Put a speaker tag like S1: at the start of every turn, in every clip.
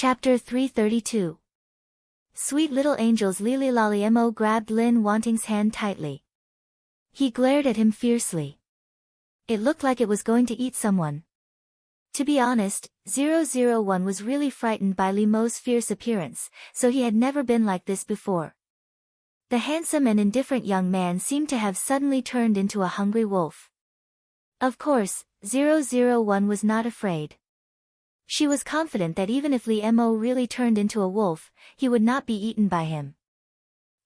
S1: Chapter 332. Sweet little angels. Lily Lolly Mo grabbed Lin Wanting's hand tightly. He glared at him fiercely. It looked like it was going to eat someone. To be honest, 001 was really frightened by Li Mo's fierce appearance, so he had never been like this before. The handsome and indifferent young man seemed to have suddenly turned into a hungry wolf. Of course, 001 was not afraid. She was confident that even if Li Mo really turned into a wolf, he would not be eaten by him.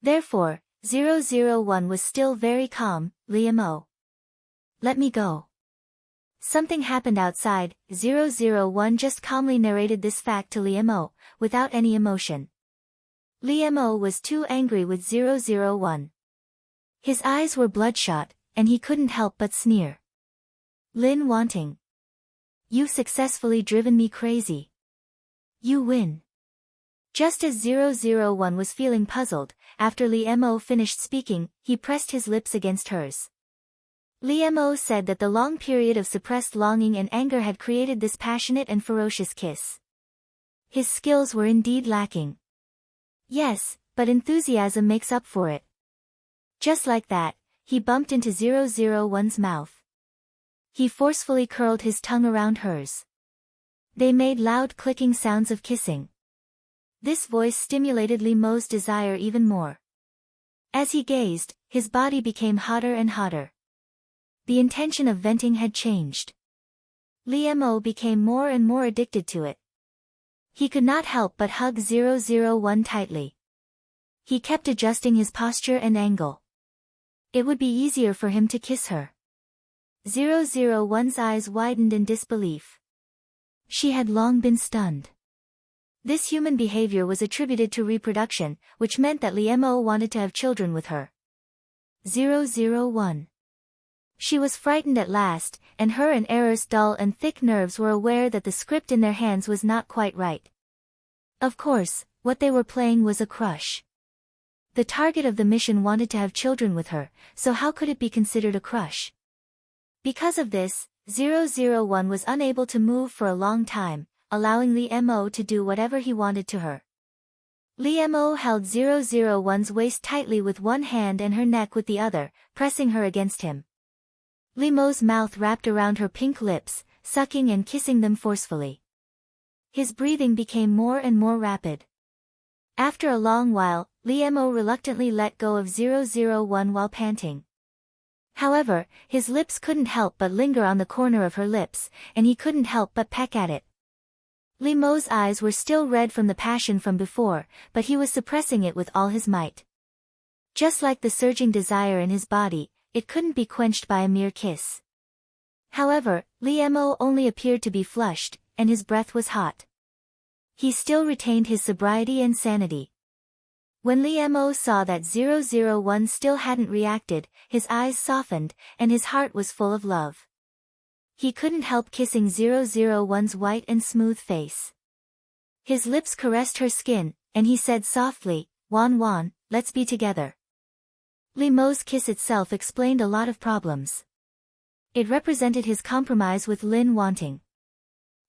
S1: Therefore, 001 was still very calm. Li Mo, let me go. Something happened outside. 001 just calmly narrated this fact to Li Mo, without any emotion. Li Mo was too angry with 001. His eyes were bloodshot, and he couldn't help but sneer. Lin Wanting, you've successfully driven me crazy. You win. Just as 001 was feeling puzzled, after Li Mo finished speaking, he pressed his lips against hers. Li Mo said that the long period of suppressed longing and anger had created this passionate and ferocious kiss. His skills were indeed lacking. Yes, but enthusiasm makes up for it. Just like that, he bumped into 001's mouth. He forcefully curled his tongue around hers. They made loud clicking sounds of kissing. This voice stimulated Li Mo's desire even more. As he gazed, his body became hotter and hotter. The intention of venting had changed. Li Mo became more and more addicted to it. He could not help but hug 001 tightly. He kept adjusting his posture and angle. It would be easier for him to kiss her. 001's eyes widened in disbelief. She had long been stunned. This human behavior was attributed to reproduction, which meant that Li Mo wanted to have children with her. 001. She was frightened at last, and her and Error's dull and thick nerves were aware that the script in their hands was not quite right. Of course, what they were playing was a crush. The target of the mission wanted to have children with her, so how could it be considered a crush? Because of this, 001 was unable to move for a long time, allowing Li Mo to do whatever he wanted to her. Li Mo held 001's waist tightly with one hand and her neck with the other, pressing her against him. Li Mo's mouth wrapped around her pink lips, sucking and kissing them forcefully. His breathing became more and more rapid. After a long while, Li Mo reluctantly let go of 001 while panting. However, his lips couldn't help but linger on the corner of her lips, and he couldn't help but peck at it. Li Mo's eyes were still red from the passion from before, but he was suppressing it with all his might. Just like the surging desire in his body, it couldn't be quenched by a mere kiss. However, Li Mo only appeared to be flushed, and his breath was hot. He still retained his sobriety and sanity. When Li Mo saw that 001 still hadn't reacted, his eyes softened, and his heart was full of love. He couldn't help kissing 001's white and smooth face. His lips caressed her skin, and he said softly, "Wan Wan, let's be together." Li Mo's kiss itself explained a lot of problems. It represented his compromise with Lin Wanting.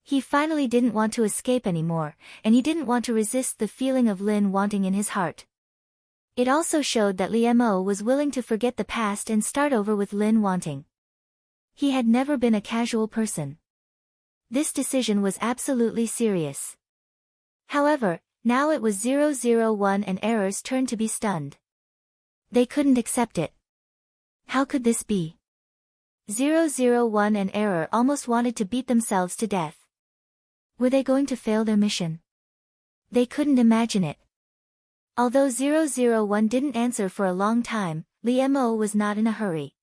S1: He finally didn't want to escape anymore, and he didn't want to resist the feeling of Lin Wanting in his heart. It also showed that Li Mo was willing to forget the past and start over with Lin Wanting. He had never been a casual person. This decision was absolutely serious. However, now it was 001 and Error's turn to be stunned. They couldn't accept it. How could this be? 001 and Error almost wanted to beat themselves to death. Were they going to fail their mission? They couldn't imagine it. Although 001 didn't answer for a long time, Li Mo was not in a hurry.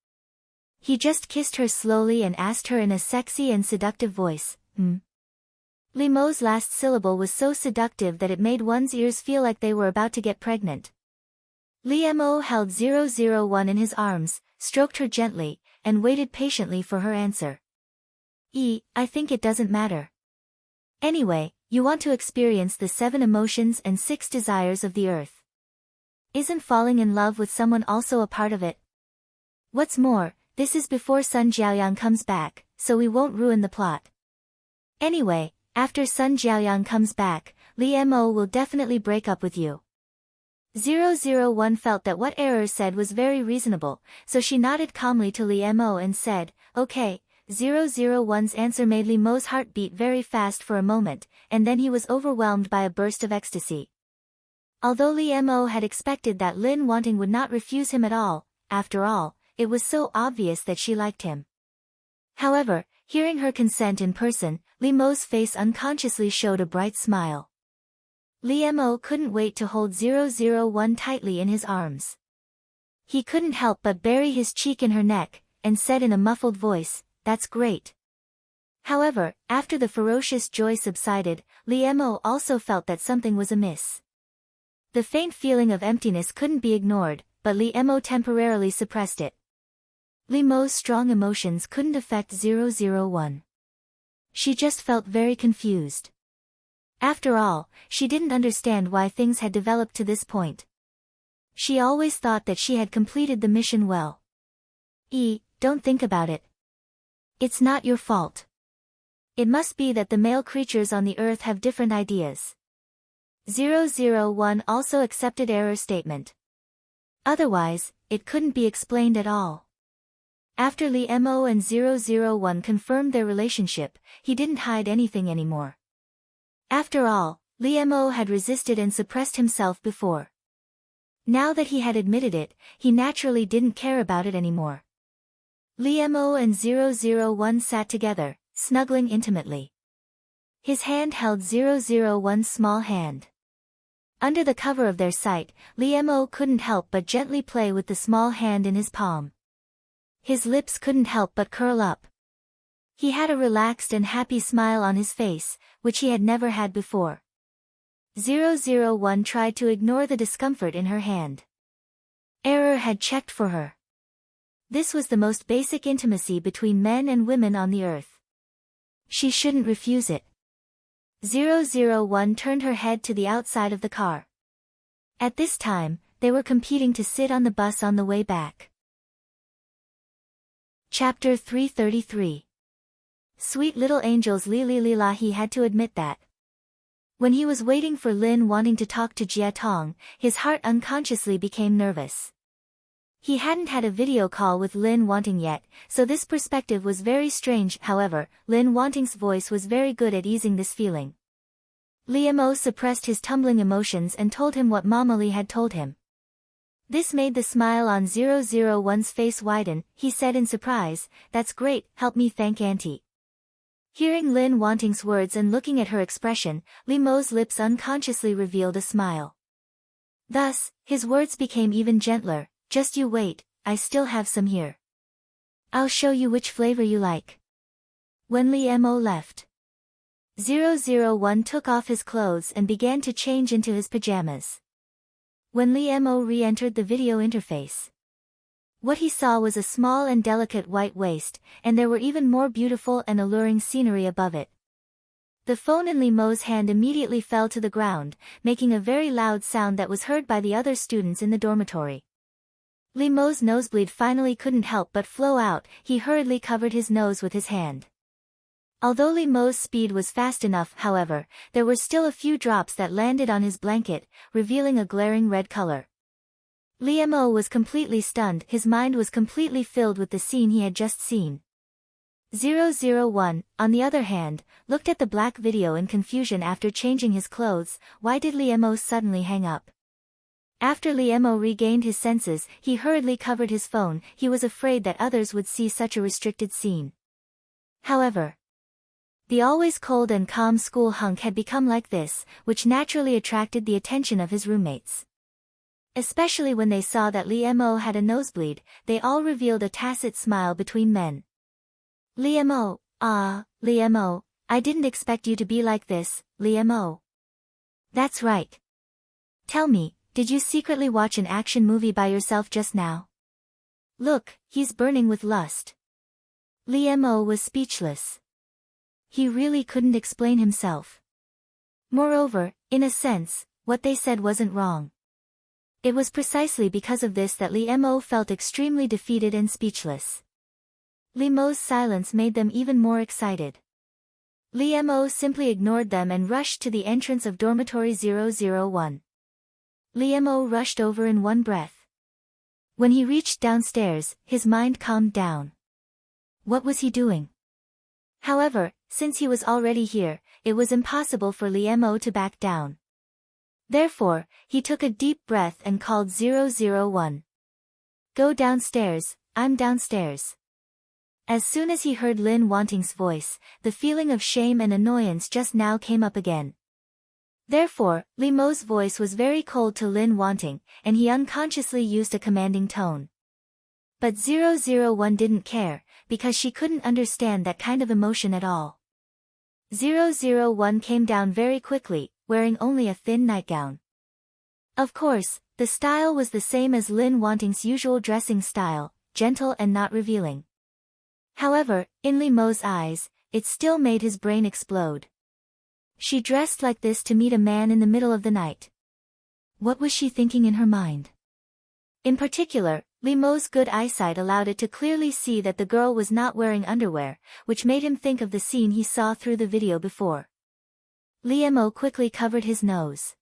S1: He just kissed her slowly and asked her in a sexy and seductive voice, Li Mo's last syllable was so seductive that it made one's ears feel like they were about to get pregnant. Li Mo held 001 in his arms, stroked her gently, and waited patiently for her answer. I think it doesn't matter. Anyway, you want to experience the 7 emotions and 6 desires of the earth. Isn't falling in love with someone also a part of it? What's more, this is before Sun Jiaoyang comes back, so we won't ruin the plot. Anyway, after Sun Jiaoyang comes back, Li Mo will definitely break up with you. 001 felt that what Error said was very reasonable, so she nodded calmly to Li Mo and said, okay. 001's answer made Li Mo's heart beat very fast for a moment, and then he was overwhelmed by a burst of ecstasy. Although Li Mo had expected that Lin Wanting would not refuse him at all, after all, it was so obvious that she liked him. However, hearing her consent in person, Li Mo's face unconsciously showed a bright smile. Li Mo couldn't wait to hold 001 tightly in his arms. He couldn't help but bury his cheek in her neck, and said in a muffled voice, "That's great." However, after the ferocious joy subsided, Li Mo also felt that something was amiss. The faint feeling of emptiness couldn't be ignored, but Li Mo temporarily suppressed it. Li Mo's strong emotions couldn't affect 001. She just felt very confused. After all, she didn't understand why things had developed to this point. She always thought that she had completed the mission well. Don't think about it. It's not your fault. It must be that the male creatures on the earth have different ideas. 001 also accepted Error's statement. Otherwise, it couldn't be explained at all. After Li Mo and 001 confirmed their relationship, he didn't hide anything anymore. After all, Li Mo had resisted and suppressed himself before. Now that he had admitted it, he naturally didn't care about it anymore. Li Mo and 001 sat together, snuggling intimately. His hand held 001's small hand. Under the cover of their sight, Li Mo couldn't help but gently play with the small hand in his palm. His lips couldn't help but curl up. He had a relaxed and happy smile on his face, which he had never had before. 001 tried to ignore the discomfort in her hand. Error had checked for her. This was the most basic intimacy between men and women on the earth. She shouldn't refuse it. 001 turned her head to the outside of the car. At this time, they were competing to sit on the bus on the way back. Chapter 333. Sweet little angels. He had to admit that. When he was waiting for Lin Wanting to talk to Jia Tong, his heart unconsciously became nervous. He hadn't had a video call with Lin Wanting yet, so this perspective was very strange. However, Lin Wanting's voice was very good at easing this feeling. Li Mo suppressed his tumbling emotions and told him what Mama Li had told him. This made the smile on 001's face widen. He said in surprise, "That's great, help me thank Auntie." Hearing Lin Wanting's words and looking at her expression, Li Mo's lips unconsciously revealed a smile. Thus, his words became even gentler. "Just you wait, I still have some here. I'll show you which flavor you like." When Li Mo left, 001 took off his clothes and began to change into his pajamas. When Li Mo re-entered the video interface, what he saw was a small and delicate white waist, and there were even more beautiful and alluring scenery above it. The phone in Li Mo's hand immediately fell to the ground, making a very loud sound that was heard by the other students in the dormitory. Li Mo's nosebleed finally couldn't help but flow out. He hurriedly covered his nose with his hand. Although Li Mo's speed was fast enough, however, there were still a few drops that landed on his blanket, revealing a glaring red color. Li Mo was completely stunned. His mind was completely filled with the scene he had just seen. 001, on the other hand, looked at the black video in confusion after changing his clothes. Why did Li Mo suddenly hang up? After Li Mo regained his senses, he hurriedly covered his phone. He was afraid that others would see such a restricted scene. However, the always cold and calm school hunk had become like this, which naturally attracted the attention of his roommates. Especially when they saw that Li Mo had a nosebleed, they all revealed a tacit smile between men. Li Mo, Li Mo, I didn't expect you to be like this, Li Mo. That's right. Tell me, did you secretly watch an action movie by yourself just now? Look, he's burning with lust. Li Mo was speechless. He really couldn't explain himself. Moreover, in a sense, what they said wasn't wrong. It was precisely because of this that Li Mo felt extremely defeated and speechless. Li Mo's silence made them even more excited. Li Mo simply ignored them and rushed to the entrance of dormitory 001. Li Mo rushed over in one breath. When he reached downstairs, his mind calmed down. What was he doing? However, since he was already here, it was impossible for Li Mo to back down. Therefore, he took a deep breath and called 001. Go downstairs, I'm downstairs. As soon as he heard Lin Wanting's voice, the feeling of shame and annoyance just now came up again. Therefore, Li Mo's voice was very cold to Lin Wanting, and he unconsciously used a commanding tone. But 001 didn't care, because she couldn't understand that kind of emotion at all. 001 came down very quickly, wearing only a thin nightgown. Of course, the style was the same as Lin Wanting's usual dressing style, gentle and not revealing. However, in Li Mo's eyes, it still made his brain explode. She dressed like this to meet a man in the middle of the night. What was she thinking in her mind? In particular, Li Mo's good eyesight allowed it to clearly see that the girl was not wearing underwear, which made him think of the scene he saw through the video before. Li Mo quickly covered his nose.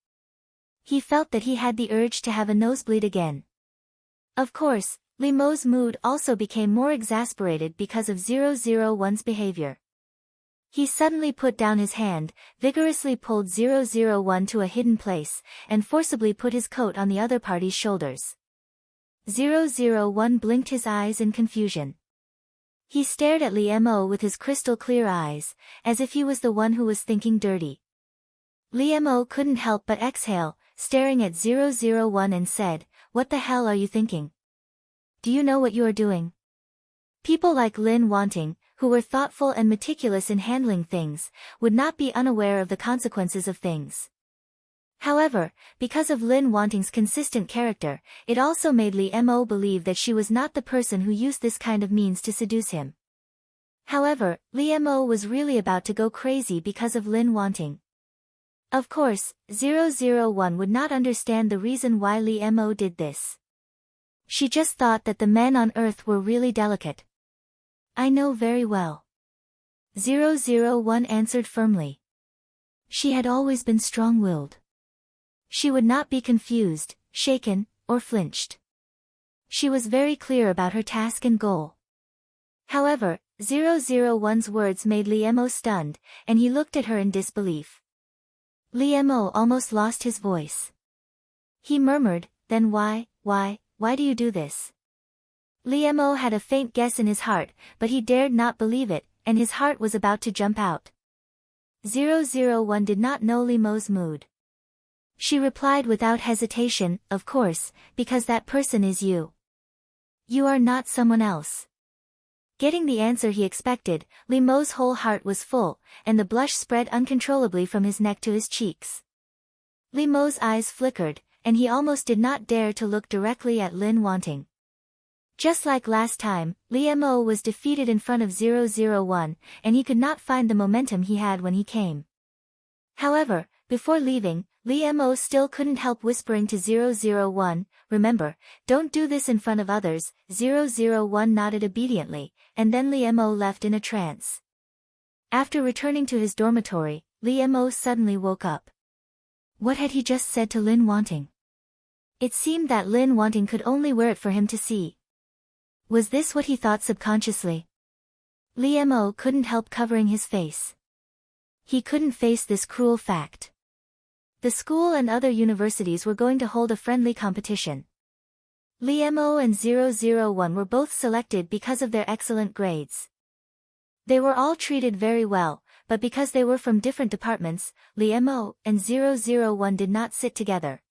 S1: He felt that he had the urge to have a nosebleed again. Of course, Li Mo's mood also became more exasperated because of 001's behavior. He suddenly put down his hand, vigorously pulled 001 to a hidden place, and forcibly put his coat on the other party's shoulders. 001 blinked his eyes in confusion. He stared at Li Mo with his crystal-clear eyes, as if he was the one who was thinking dirty. Li Mo couldn't help but exhale, staring at 001 and said, "What the hell are you thinking? Do you know what you are doing?" People like Lin Wanting, who were thoughtful and meticulous in handling things, would not be unaware of the consequences of things. However, because of Lin Wanting's consistent character, it also made Li Mo believe that she was not the person who used this kind of means to seduce him. However, Li Mo was really about to go crazy because of Lin Wanting. Of course, 001 would not understand the reason why Li Mo did this. She just thought that the men on Earth were really delicate. I know very well. 001 answered firmly. She had always been strong-willed. She would not be confused, shaken, or flinched. She was very clear about her task and goal. However, 001's words made Li Mo stunned, and he looked at her in disbelief. Li Mo almost lost his voice. He murmured, "Then why do you do this?" Li Mo had a faint guess in his heart, but he dared not believe it, and his heart was about to jump out. 001 did not know Li Mo's mood. She replied without hesitation, "Of course, because that person is you. You are not someone else." Getting the answer he expected, Li Mo's whole heart was full, and the blush spread uncontrollably from his neck to his cheeks. Li Mo's eyes flickered, and he almost did not dare to look directly at Lin Wanting. Just like last time, Li Mo was defeated in front of 001, and he could not find the momentum he had when he came. However, before leaving, Li Mo still couldn't help whispering to 001, "Remember, don't do this in front of others." 001 nodded obediently, and then Li Mo left in a trance. After returning to his dormitory, Li Mo suddenly woke up. What had he just said to Lin Wanting? It seemed that Lin Wanting could only wear it for him to see. Was this what he thought subconsciously? Li Mo couldn't help covering his face. He couldn't face this cruel fact. The school and other universities were going to hold a friendly competition. Li Mo and 001 were both selected because of their excellent grades. They were all treated very well, but because they were from different departments, Li Mo and 001 did not sit together.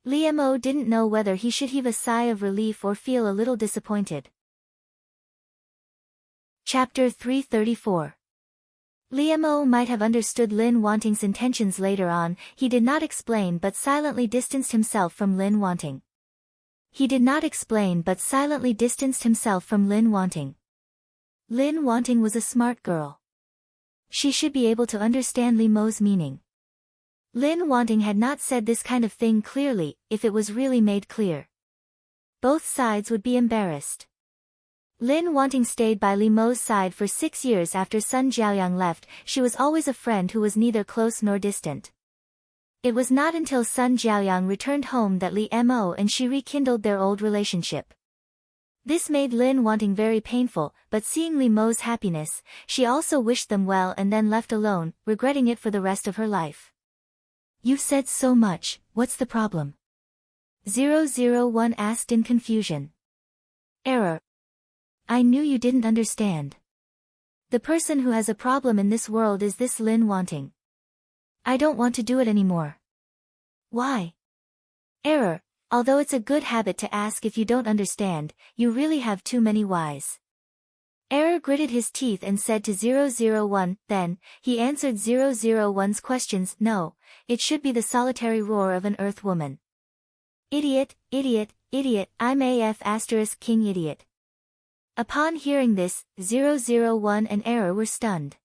S1: Li Mo didn't know whether he should heave a sigh of relief or feel a little disappointed. Chapter 334. Li Mo might have understood Lin Wanting's intentions later on. He did not explain but silently distanced himself from Lin Wanting. Lin Wanting was a smart girl. She should be able to understand Li Mo's meaning. Lin Wanting had not said this kind of thing clearly. If it was really made clear, both sides would be embarrassed. Lin Wanting stayed by Li Mo's side for 6 years after Sun Jiaoyang left. She was always a friend who was neither close nor distant. It was not until Sun Jiaoyang returned home that Li Mo and she rekindled their old relationship. This made Lin Wanting very painful, but seeing Li Mo's happiness, she also wished them well and then left alone, regretting it for the rest of her life. "You've said so much, what's the problem?" 001 asked in confusion. "Error. I knew you didn't understand. The person who has a problem in this world is this Lin Wanting. I don't want to do it anymore." "Why?" "Error. Although it's a good habit to ask if you don't understand, you really have too many whys." Error gritted his teeth and said to 001, then, he answered 001's questions. "No, it should be the solitary roar of an earth woman." "Idiot, idiot, idiot, I'm AF * king idiot." Upon hearing this, 001 and Error were stunned.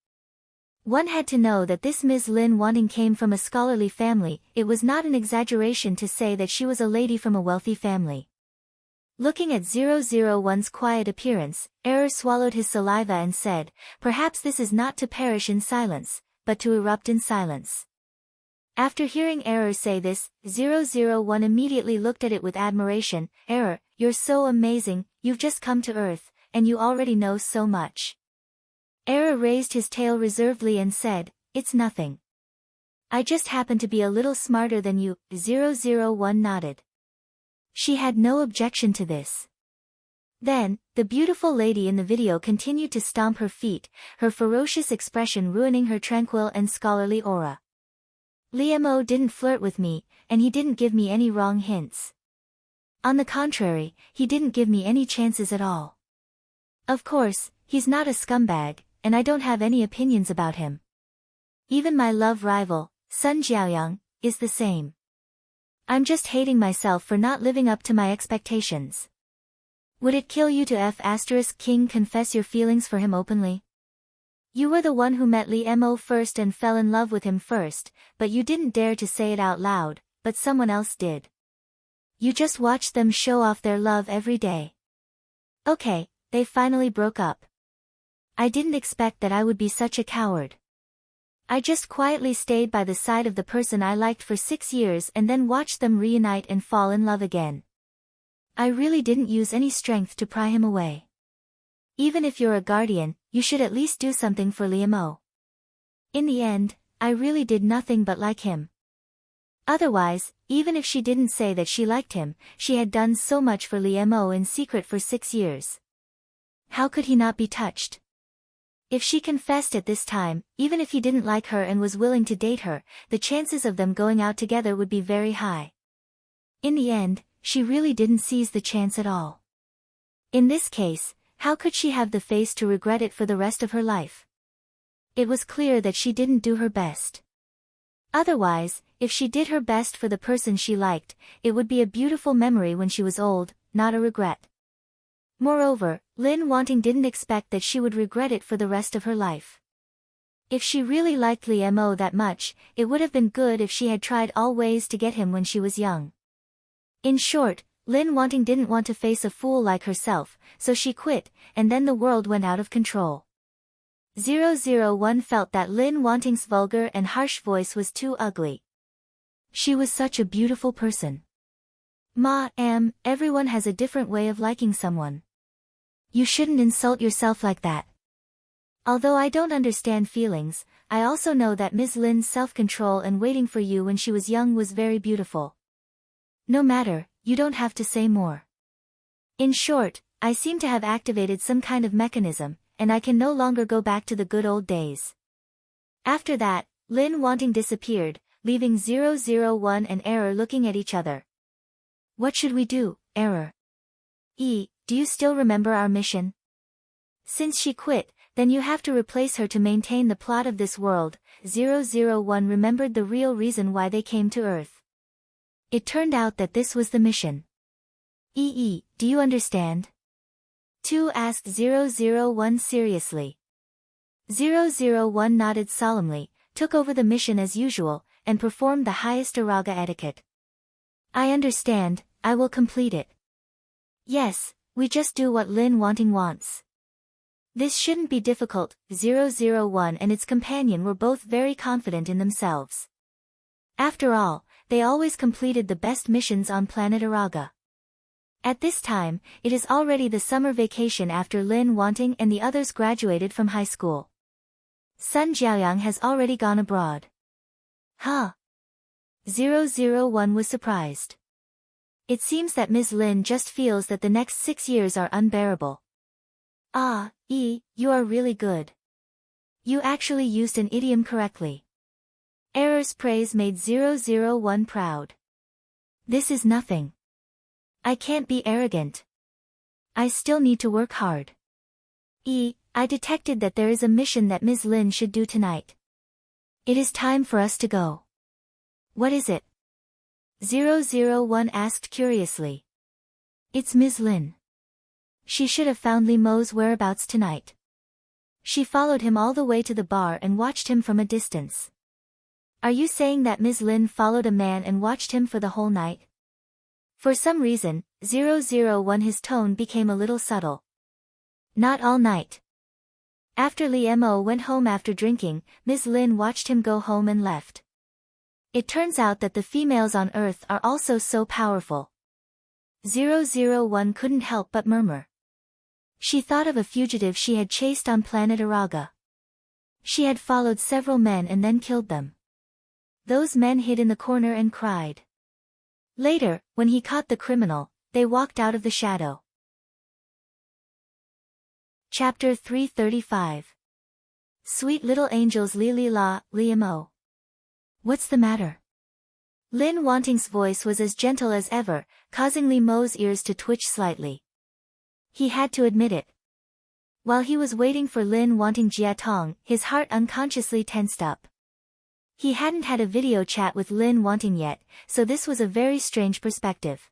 S1: One had to know that this Ms. Lin Wanting came from a scholarly family. It was not an exaggeration to say that she was a lady from a wealthy family. Looking at 001's quiet appearance, Error swallowed his saliva and said, "Perhaps this is not to perish in silence, but to erupt in silence." After hearing Error say this, 001 immediately looked at it with admiration. "Error, you're so amazing, you've just come to Earth, and you already know so much." Error raised his tail reservedly and said, "It's nothing. I just happen to be a little smarter than you." 001 nodded. She had no objection to this. Then, the beautiful lady in the video continued to stomp her feet, her ferocious expression ruining her tranquil and scholarly aura. "Li Mo didn't flirt with me, and he didn't give me any wrong hints. On the contrary, he didn't give me any chances at all. Of course, he's not a scumbag, and I don't have any opinions about him. Even my love rival, Sun Jiaoyang, is the same. I'm just hating myself for not living up to my expectations. Would it kill you to F** king confess your feelings for him openly? You were the one who met Li Mo first and fell in love with him first, but you didn't dare to say it out loud, but someone else did. You just watched them show off their love every day. Okay, they finally broke up. I didn't expect that I would be such a coward. I just quietly stayed by the side of the person I liked for 6 years and then watched them reunite and fall in love again. I really didn't use any strength to pry him away. Even if you're a guardian, you should at least do something for Li Mo. In the end, I really did nothing but like him. Otherwise, even if she didn't say that she liked him, she had done so much for Li Mo in secret for 6 years. How could he not be touched? If she confessed at this time, even if he didn't like her and was willing to date her, the chances of them going out together would be very high. In the end, she really didn't seize the chance at all. In this case, how could she have the face to regret it for the rest of her life? It was clear that she didn't do her best. Otherwise, if she did her best for the person she liked, it would be a beautiful memory when she was old, not a regret. Moreover, Lin Wanting didn't expect that she would regret it for the rest of her life. If she really liked Li Mo that much, it would have been good if she had tried all ways to get him when she was young. In short, Lin Wanting didn't want to face a fool like herself, so she quit, and then the world went out of control. 001 felt that Lin Wanting's vulgar and harsh voice was too ugly. She was such a beautiful person. Everyone has a different way of liking someone. You shouldn't insult yourself like that. Although I don't understand feelings, I also know that Ms. Lin's self-control and waiting for you when she was young was very beautiful. No matter, you don't have to say more. In short, I seem to have activated some kind of mechanism, and I can no longer go back to the good old days. After that, Lin Wanting disappeared, leaving 001 and Error looking at each other. What should we do, Error? Do you still remember our mission? Since she quit, then you have to replace her to maintain the plot of this world. 001 remembered the real reason why they came to Earth. It turned out that this was the mission. Do you understand? 2 asked 001 seriously. 001 nodded solemnly, took over the mission as usual, and performed the highest Araga etiquette. I understand, I will complete it. Yes, We just do what Lin Wanting wants. This shouldn't be difficult. 001 and its companion were both very confident in themselves. After all, they always completed the best missions on planet Araga. At this time, it is already the summer vacation after Lin Wanting and the others graduated from high school. Sun Jiaoyang has already gone abroad. Huh? 001 was surprised. It seems that Ms. Lin just feels that the next 6 years are unbearable. Ah, you are really good. You actually used an idiom correctly. Error's praise made 001 proud. This is nothing. I can't be arrogant. I still need to work hard. I detected that there is a mission that Ms. Lin should do tonight. It is time for us to go. What is it? 001 asked curiously. It's Ms. Lin. She should have found Li Mo's whereabouts tonight. She followed him all the way to the bar and watched him from a distance. Are you saying that Ms. Lin followed a man and watched him for the whole night? For some reason, 001 his tone became a little subtle. Not all night. After Li Mo went home after drinking, Ms. Lin watched him go home and left. It turns out that the females on Earth are also so powerful. 001 couldn't help but murmur. She thought of a fugitive she had chased on planet Araga. She had followed several men and then killed them. Those men hid in the corner and cried. Later, when he caught the criminal, they walked out of the shadow. Chapter 335. Sweet little angels Li La, Li Mo. What's the matter? Lin Wanting's voice was as gentle as ever, causing Li Mo's ears to twitch slightly. He had to admit it. While he was waiting for Lin Wanting Jiatong, his heart unconsciously tensed up. He hadn't had a video chat with Lin Wanting yet, so this was a very strange perspective.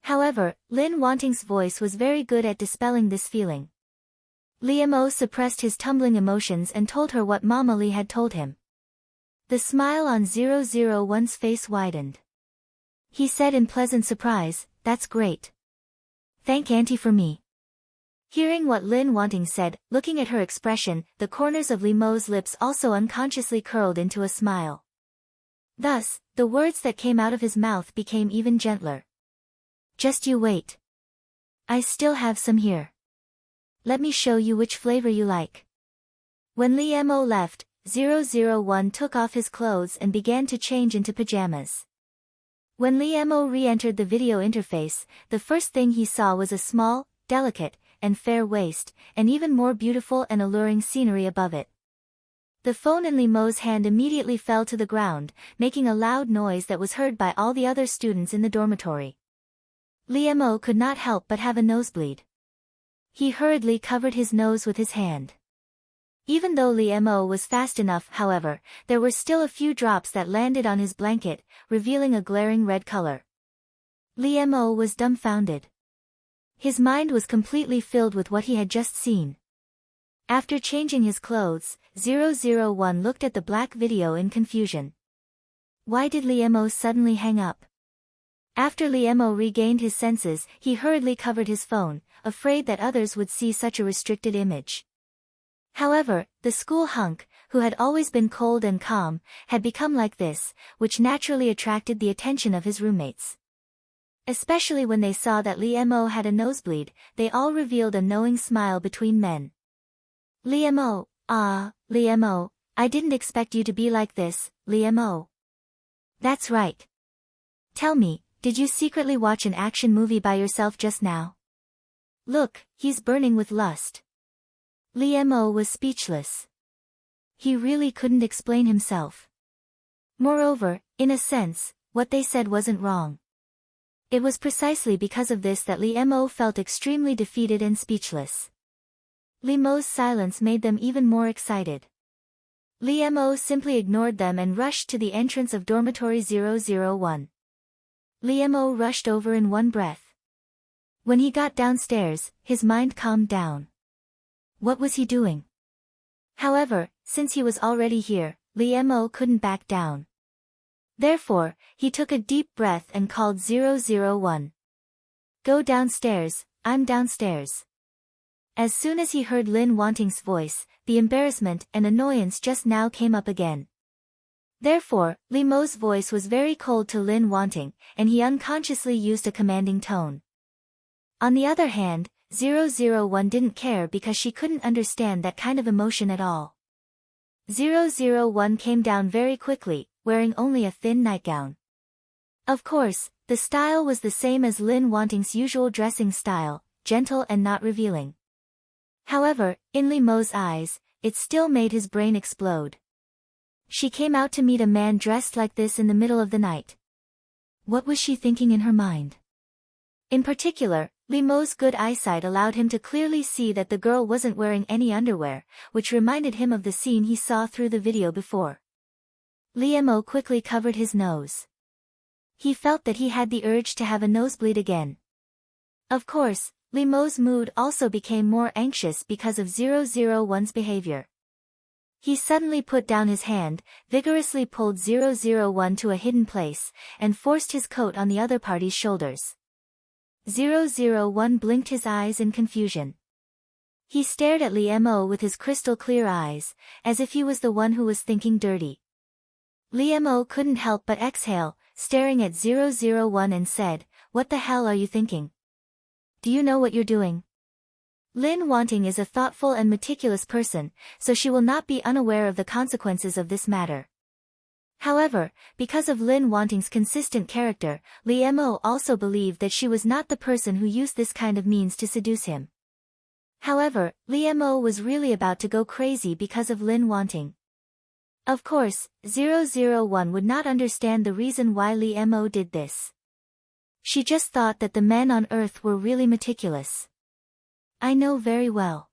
S1: However, Lin Wanting's voice was very good at dispelling this feeling. Li Mo suppressed his tumbling emotions and told her what Mama Li had told him. The smile on 001's face widened. He said in pleasant surprise, "That's great. Thank Auntie for me." Hearing what Lin Wanting said, looking at her expression, the corners of Li Mo's lips also unconsciously curled into a smile. Thus, the words that came out of his mouth became even gentler. Just you wait. I still have some here. Let me show you which flavor you like. When Li Mo left, 001 took off his clothes and began to change into pajamas. When Li Mo re-entered the video interface, the first thing he saw was a small, delicate, and fair waist, and even more beautiful and alluring scenery above it. The phone in Li Mo's hand immediately fell to the ground, making a loud noise that was heard by all the other students in the dormitory. Li Mo could not help but have a nosebleed. He hurriedly covered his nose with his hand. Even though Li Mo was fast enough, however, there were still a few drops that landed on his blanket, revealing a glaring red color. Li Mo was dumbfounded. His mind was completely filled with what he had just seen. After changing his clothes, 001 looked at the black video in confusion. Why did Li Mo suddenly hang up? After Li Mo regained his senses, he hurriedly covered his phone, afraid that others would see such a restricted image. However, the school hunk, who had always been cold and calm, had become like this, which naturally attracted the attention of his roommates. Especially when they saw that Li Mo had a nosebleed, they all revealed a knowing smile between men. Li Mo, Li Mo, I didn't expect you to be like this, Li Mo. That's right. Tell me, did you secretly watch an action movie by yourself just now? Look, he's burning with lust. Li Mo was speechless. He really couldn't explain himself. Moreover, in a sense, what they said wasn't wrong. It was precisely because of this that Li Mo felt extremely defeated and speechless. Li Mo's silence made them even more excited. Li Mo simply ignored them and rushed to the entrance of dormitory 001. Li Mo rushed over in one breath. When he got downstairs, his mind calmed down. What was he doing? However, since he was already here, Li Mo couldn't back down. Therefore, he took a deep breath and called 001. Go downstairs, I'm downstairs. As soon as he heard Lin Wanting's voice, the embarrassment and annoyance just now came up again. Therefore, Li Mo's voice was very cold to Lin Wanting, and he unconsciously used a commanding tone. On the other hand, 001 didn't care because she couldn't understand that kind of emotion at all. 001 came down very quickly, wearing only a thin nightgown. Of course, the style was the same as Lin Wanting's usual dressing style, gentle and not revealing. However, in Li Mo's eyes, it still made his brain explode. She came out to meet a man dressed like this in the middle of the night. What was she thinking in her mind? In particular, Li Mo's good eyesight allowed him to clearly see that the girl wasn't wearing any underwear, which reminded him of the scene he saw through the video before. Li Mo quickly covered his nose. He felt that he had the urge to have a nosebleed again. Of course, Li Mo's mood also became more anxious because of 001's behavior. He suddenly put down his hand, vigorously pulled 001 to a hidden place, and forced his coat on the other party's shoulders. 001 blinked his eyes in confusion. He stared at Li Mo with his crystal clear eyes, as if he was the one who was thinking dirty. Li Mo couldn't help but exhale, staring at 001 and said, "What the hell are you thinking? Do you know what you're doing?" Lin Wanting is a thoughtful and meticulous person, so she will not be unaware of the consequences of this matter. However, because of Lin Wanting's consistent character, Li Mo also believed that she was not the person who used this kind of means to seduce him. However, Li Mo was really about to go crazy because of Lin Wanting. Of course, 001 would not understand the reason why Li Mo did this. She just thought that the men on Earth were really meticulous. I know very well.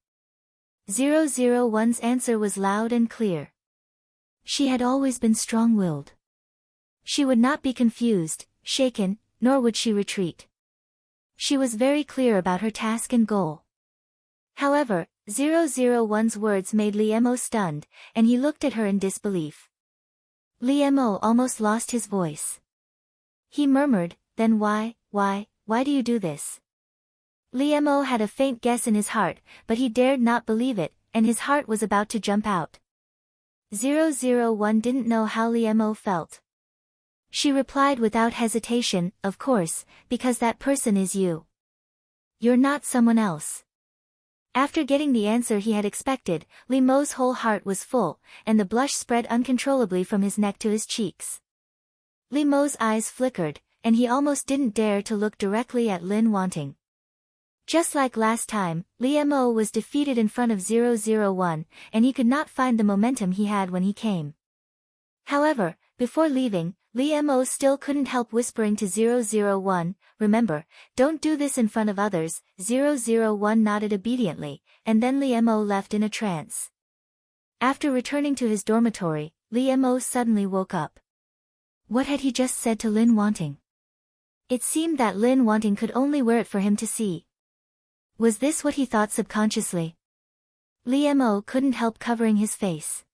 S1: 001's answer was loud and clear. She had always been strong-willed. She would not be confused, shaken, nor would she retreat. She was very clear about her task and goal. However, 001's words made Li Mo stunned, and he looked at her in disbelief. Li Mo almost lost his voice. He murmured, "Then why do you do this?" Li Mo had a faint guess in his heart, but he dared not believe it, and his heart was about to jump out. 001 didn't know how Li Mo felt. She replied without hesitation, "Of course, because that person is you. You're not someone else." After getting the answer he had expected, Li Mo's whole heart was full, and the blush spread uncontrollably from his neck to his cheeks. Li Mo's eyes flickered, and he almost didn't dare to look directly at Lin Wanting. Just like last time, Li Mo was defeated in front of 001, and he could not find the momentum he had when he came. However, before leaving, Li Mo still couldn't help whispering to 001, "Remember, don't do this in front of others." 001 nodded obediently, and then Li Mo left in a trance. After returning to his dormitory, Li Mo suddenly woke up. What had he just said to Lin Wanting? It seemed that Lin Wanting could only wear it for him to see. Was this what he thought subconsciously? Li Mo couldn't help covering his face.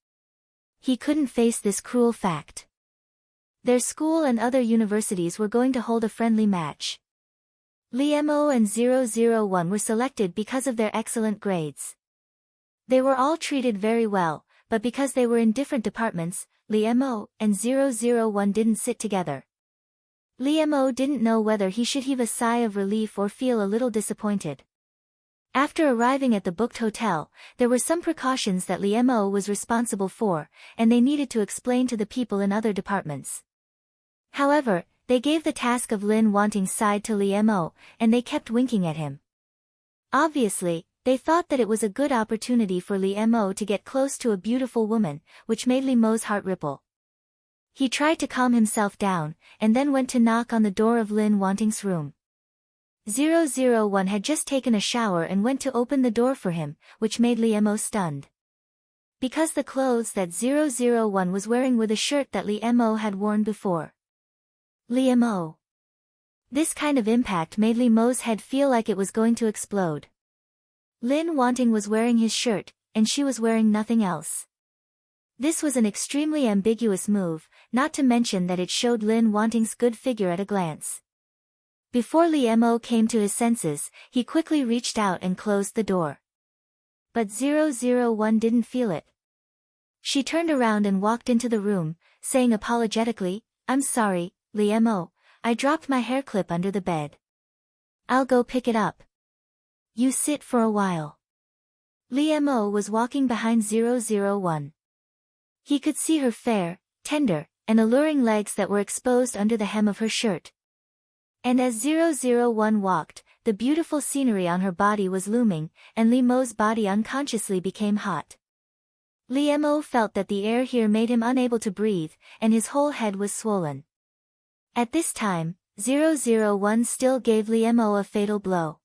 S1: He couldn't face this cruel fact. Their school and other universities were going to hold a friendly match. Li Mo and 001 were selected because of their excellent grades. They were all treated very well, but because they were in different departments, Li Mo and 001 didn't sit together. Li Mo didn't know whether he should heave a sigh of relief or feel a little disappointed. After arriving at the booked hotel, there were some precautions that Li Mo was responsible for, and they needed to explain to the people in other departments. However, they gave the task of Lin Wanting's side to Li Mo, and they kept winking at him. Obviously, they thought that it was a good opportunity for Li Mo to get close to a beautiful woman, which made Li Mo's heart ripple. He tried to calm himself down, and then went to knock on the door of Lin Wanting's room. 001 had just taken a shower and went to open the door for him, which made Li Mo stunned. Because the clothes that 001 was wearing were the shirt that Li Mo had worn before. Li Mo. This kind of impact made Li Mo's head feel like it was going to explode. Lin Wanting was wearing his shirt, and she was wearing nothing else. This was an extremely ambiguous move, not to mention that it showed Lin Wanting's good figure at a glance. Before Li Mo came to his senses, he quickly reached out and closed the door. But 001 didn't feel it. She turned around and walked into the room, saying apologetically, "I'm sorry, Li Mo, I dropped my hair clip under the bed. I'll go pick it up. You sit for a while." Li Mo was walking behind 001. He could see her fair, tender, and alluring legs that were exposed under the hem of her shirt. And as 001 walked, the beautiful scenery on her body was looming, and Li Mo's body unconsciously became hot. Li Mo felt that the air here made him unable to breathe, and his whole head was swollen. At this time, 001 still gave Li Mo a fatal blow.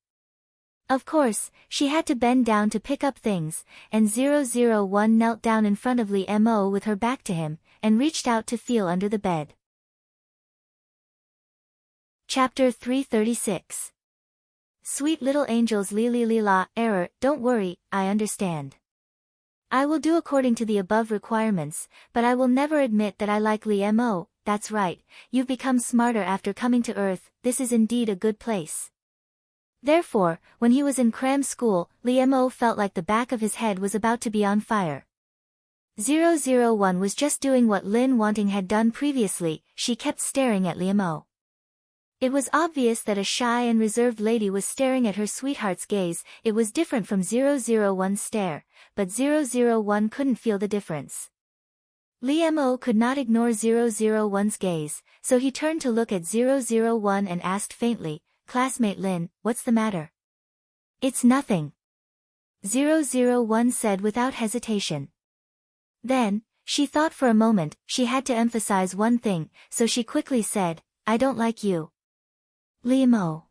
S1: Of course, she had to bend down to pick up things, and 001 knelt down in front of Li Mo with her back to him, and reached out to feel under the bed. Chapter 336. Sweet little angels, li la, error, don't worry, I understand. I will do according to the above requirements, but I will never admit that I like Li Mo. That's right, you've become smarter after coming to Earth, this is indeed a good place. Therefore, when he was in cram school, Li Mo felt like the back of his head was about to be on fire. 001 was just doing what Lin Wanting had done previously, she kept staring at Li Mo. It was obvious that a shy and reserved lady was staring at her sweetheart's gaze. It was different from 001's stare, but 001 couldn't feel the difference. Li Mo could not ignore 001's gaze, so he turned to look at 001 and asked faintly, "Classmate Lin, what's the matter?" "It's nothing," 001 said without hesitation. Then, she thought for a moment, she had to emphasize one thing, so she quickly said, "I don't like you." Li Mo.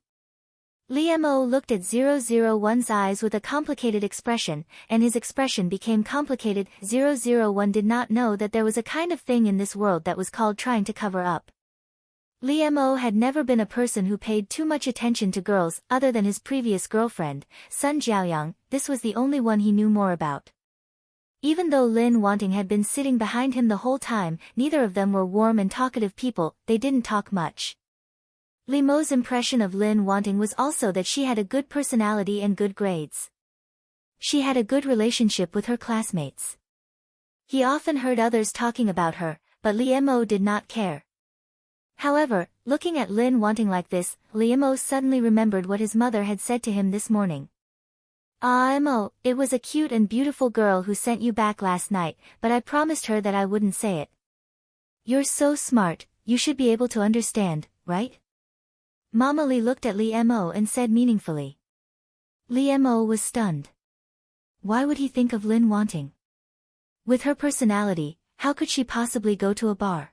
S1: Li Mo looked at 001's eyes with a complicated expression, and his expression became complicated. 001 did not know that there was a kind of thing in this world that was called trying to cover up. Li Mo had never been a person who paid too much attention to girls other than his previous girlfriend, Sun Jiaoyang. This was the only one he knew more about. Even though Lin Wanting had been sitting behind him the whole time, neither of them were warm and talkative people, they didn't talk much. Li Mo's impression of Lin Wanting was also that she had a good personality and good grades. She had a good relationship with her classmates. He often heard others talking about her, but Li Mo did not care. However, looking at Lin Wanting like this, Li Mo suddenly remembered what his mother had said to him this morning. "Ah Mo, it was a cute and beautiful girl who sent you back last night, but I promised her that I wouldn't say it." "You're so smart, you should be able to understand, right?" Mama Li looked at Li Mo and said meaningfully. Li Mo was stunned. Why would he think of Lin Wanting? With her personality, how could she possibly go to a bar?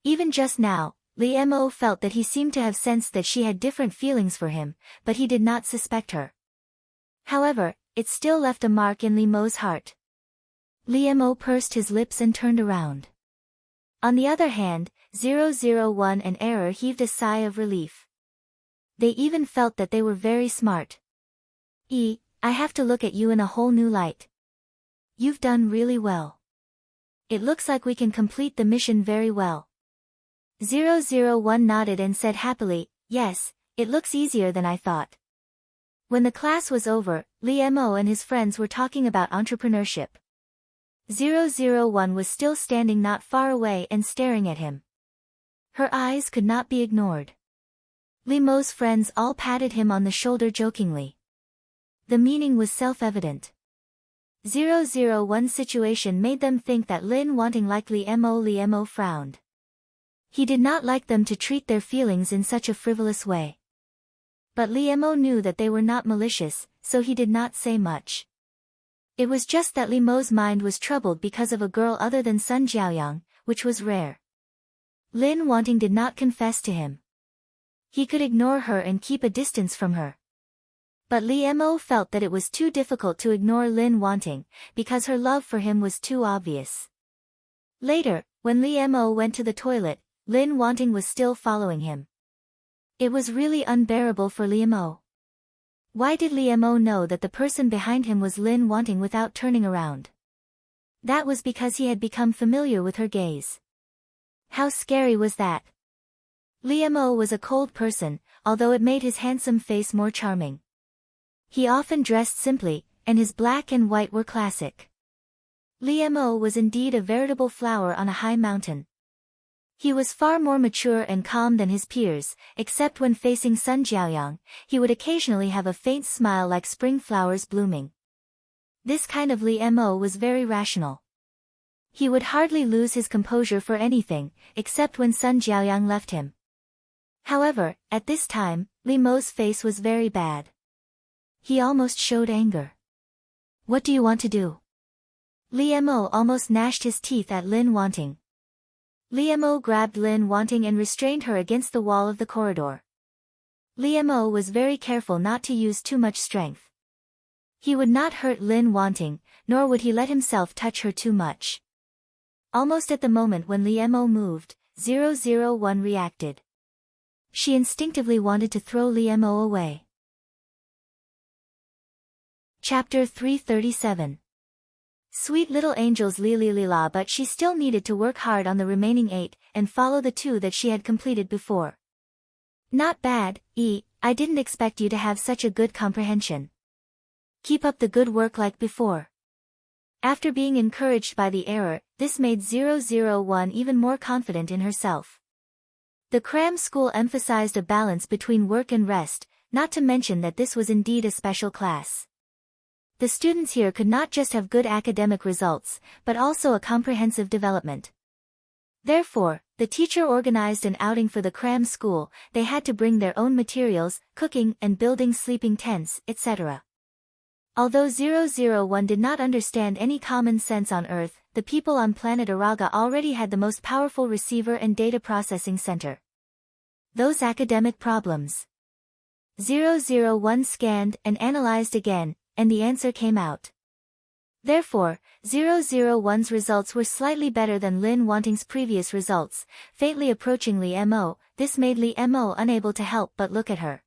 S1: Even just now, Li Mo felt that he seemed to have sensed that she had different feelings for him, but he did not suspect her. However, it still left a mark in Li Mo's heart. Li Mo pursed his lips and turned around. On the other hand, 001 and Error heaved a sigh of relief. They even felt that they were very smart. I have to look at you in a whole new light. You've done really well. It looks like we can complete the mission very well. 001 nodded and said happily, "Yes, it looks easier than I thought." When the class was over, Li Mo and his friends were talking about entrepreneurship. 001 was still standing not far away and staring at him. Her eyes could not be ignored. Li Mo's friends all patted him on the shoulder jokingly. The meaning was self-evident. 001's situation made them think that Lin Wanting liked Li Mo. Li Mo frowned. He did not like them to treat their feelings in such a frivolous way. But Li Mo knew that they were not malicious, so he did not say much. It was just that Li Mo's mind was troubled because of a girl other than Sun Jiaoyang, which was rare. Lin Wanting did not confess to him. He could ignore her and keep a distance from her. But Li Mo felt that it was too difficult to ignore Lin Wanting, because her love for him was too obvious. Later, when Li Mo went to the toilet, Lin Wanting was still following him. It was really unbearable for Li Mo. Why did Li Mo know that the person behind him was Lin Wanting without turning around? That was because he had become familiar with her gaze. How scary was that? Li Mo was a cold person, although it made his handsome face more charming. He often dressed simply, and his black and white were classic. Li Mo was indeed a veritable flower on a high mountain. He was far more mature and calm than his peers, except when facing Sun Jiaoyang, he would occasionally have a faint smile like spring flowers blooming. This kind of Li Mo was very rational. He would hardly lose his composure for anything, except when Sun Jiaoyang left him. However, at this time, Li Mo's face was very bad. He almost showed anger. "What do you want to do?" Li Mo almost gnashed his teeth at Lin Wanting. Li Mo grabbed Lin Wanting and restrained her against the wall of the corridor. Li Mo was very careful not to use too much strength. He would not hurt Lin Wanting, nor would he let himself touch her too much. Almost at the moment when Li Mo moved, 001 reacted. She instinctively wanted to throw Li Mo away. Chapter 337. Sweet little angels Li, but she still needed to work hard on the remaining 8, and follow the 2 that she had completed before. "Not bad, I didn't expect you to have such a good comprehension. Keep up the good work like before." After being encouraged by the error, this made 001 even more confident in herself. The cram school emphasized a balance between work and rest, not to mention that this was indeed a special class. The students here could not just have good academic results, but also a comprehensive development. Therefore, the teacher organized an outing for the cram school. They had to bring their own materials, cooking and building sleeping tents, etc. Although 001 did not understand any common sense on Earth, the people on planet Araga already had the most powerful receiver and data processing center. Those academic problems. 001 scanned and analyzed again, and the answer came out. Therefore, 001's results were slightly better than Lin Wanting's previous results, faintly approaching Li Mo. This made Li Mo unable to help but look at her.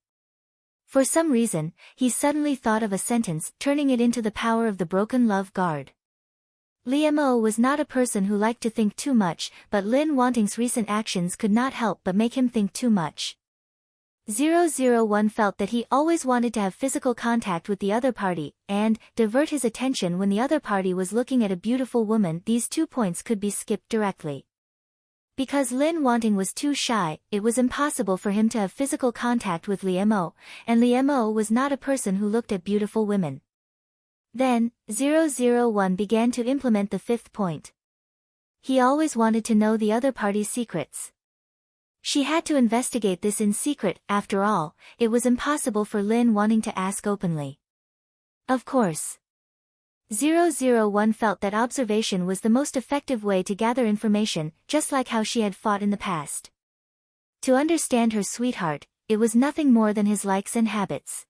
S1: For some reason, he suddenly thought of a sentence, turning it into the power of the broken love guard. Li Mo was not a person who liked to think too much, but Lin Wanting's recent actions could not help but make him think too much. 001 felt that he always wanted to have physical contact with the other party, and divert his attention when the other party was looking at a beautiful woman. These 2 points could be skipped directly. Because Lin Wanting was too shy, it was impossible for him to have physical contact with Li Mo, and Li Mo was not a person who looked at beautiful women. Then, 001 began to implement the 5th point. He always wanted to know the other party's secrets. She had to investigate this in secret. After all, it was impossible for Lin Wanting to ask openly. Of course. 001 felt that observation was the most effective way to gather information, just like how she had fought in the past. To understand her sweetheart, it was nothing more than his likes and habits.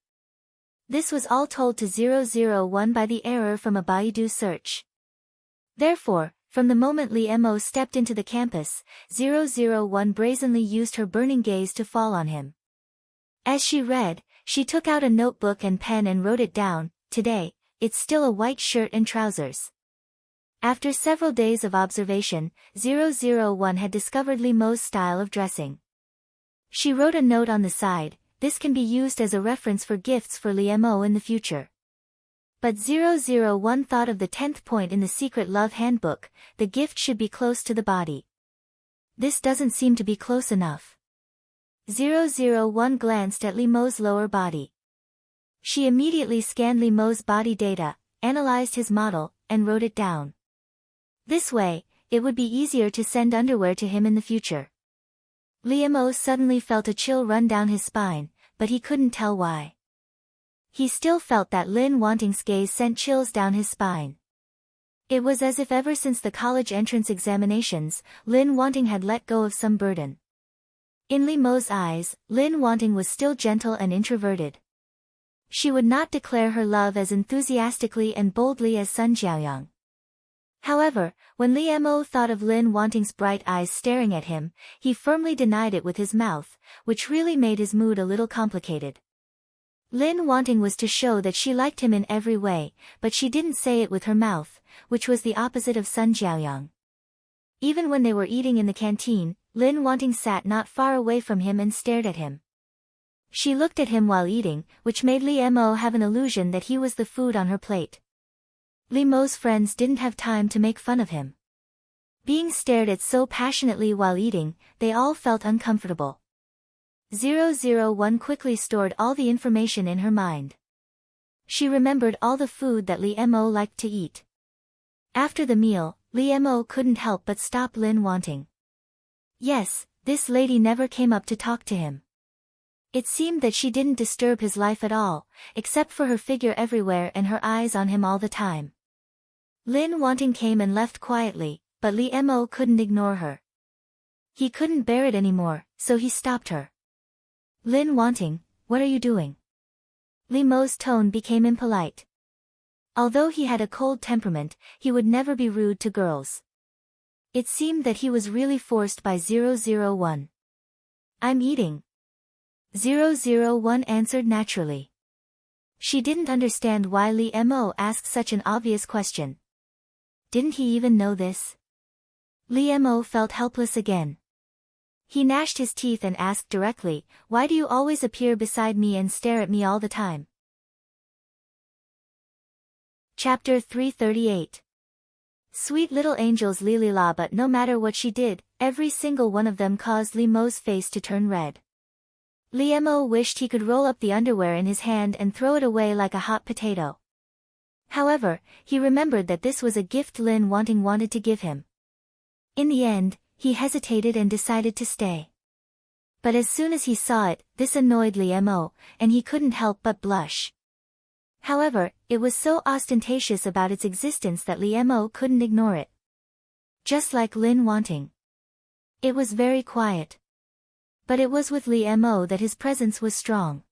S1: This was all told to 001 by the error from a Baidu search. Therefore, from the moment Li Mo stepped into the campus, 001 brazenly used her burning gaze to fall on him. As she read, she took out a notebook and pen and wrote it down. "Today, it's still a white shirt and trousers." After several days of observation, 001 had discovered Li Mo's style of dressing. She wrote a note on the side. This can be used as a reference for gifts for Li Mo in the future. But 001 thought of the 10th point in the Secret Love Handbook, the gift should be close to the body. This doesn't seem to be close enough. 001 glanced at Li Mo's lower body. She immediately scanned Li Mo's body data, analyzed his model, and wrote it down. This way, it would be easier to send underwear to him in the future. Li Mo suddenly felt a chill run down his spine, but he couldn't tell why. He still felt that Lin Wanting's gaze sent chills down his spine. It was as if ever since the college entrance examinations, Lin Wanting had let go of some burden. In Li Mo's eyes, Lin Wanting was still gentle and introverted. She would not declare her love as enthusiastically and boldly as Sun Jiaoyang. However, when Li Mo thought of Lin Wanting's bright eyes staring at him, he firmly denied it with his mouth, which really made his mood a little complicated. Lin Wanting was to show that she liked him in every way, but she didn't say it with her mouth, which was the opposite of Sun Jiaoyang. Even when they were eating in the canteen, Lin Wanting sat not far away from him and stared at him. She looked at him while eating, which made Li Mo have an illusion that he was the food on her plate. Li Mo's friends didn't have time to make fun of him. Being stared at so passionately while eating, they all felt uncomfortable. 001 quickly stored all the information in her mind. She remembered all the food that Li Mo liked to eat. After the meal, Li Mo couldn't help but stop Lin wanting. Yes, this lady never came up to talk to him. It seemed that she didn't disturb his life at all, except for her figure everywhere and her eyes on him all the time. Lin wanting came and left quietly, but Li Mo couldn't ignore her. He couldn't bear it anymore, so he stopped her. Lin wanting, what are you doing? Li Mo's tone became impolite. Although he had a cold temperament, he would never be rude to girls. It seemed that he was really forced by 001. I'm eating. 001 answered naturally. She didn't understand why Li Mo asked such an obvious question. Didn't he even know this? Li Mo felt helpless again. He gnashed his teeth and asked directly, why do you always appear beside me and stare at me all the time? Chapter 338. Sweet little angels Lilila, but no matter what she did, every single one of them caused Li Mo's face to turn red. Li Mo wished he could roll up the underwear in his hand and throw it away like a hot potato. However, he remembered that this was a gift Lin wanted to give him. In the end, he hesitated and decided to stay. But as soon as he saw it, this annoyed Li Mo, and he couldn't help but blush. However, it was so ostentatious about its existence that Li Mo couldn't ignore it. Just like Lin wanting. It was very quiet. But it was with Li Mo that his presence was strong.